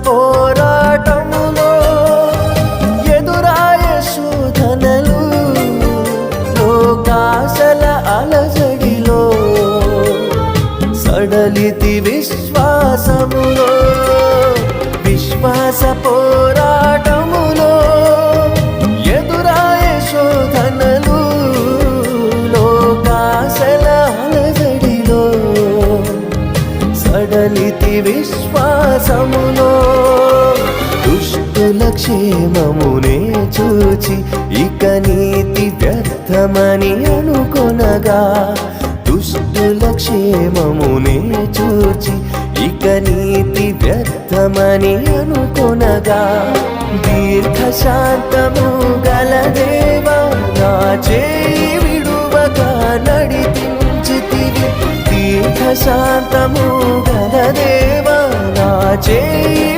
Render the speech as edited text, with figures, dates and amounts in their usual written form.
పోరాటములో ఎదురాయ శోధనలు, లోకాశల అలజడిలో సడలితి విశ్వాసములో, విశ్వాస పోరాటములో ఎదురాయ శోధనలు, లోకాశల అలజడిలో సడలితి విశ్వాసములో. దుష్టుల క్షేమమునే చూచి ఇక నీతి వ్యర్థమని అనుకొనగా, దుష్టుల క్షేమమునే చూచి ఇక నీతి వ్యర్థమని అనుకొనగా, దీర్ఘశాంతము గల దేవా నా చేయి విడువగా నడిపించితివి. దీర్ఘశాంతము గల దేవా నా చేయి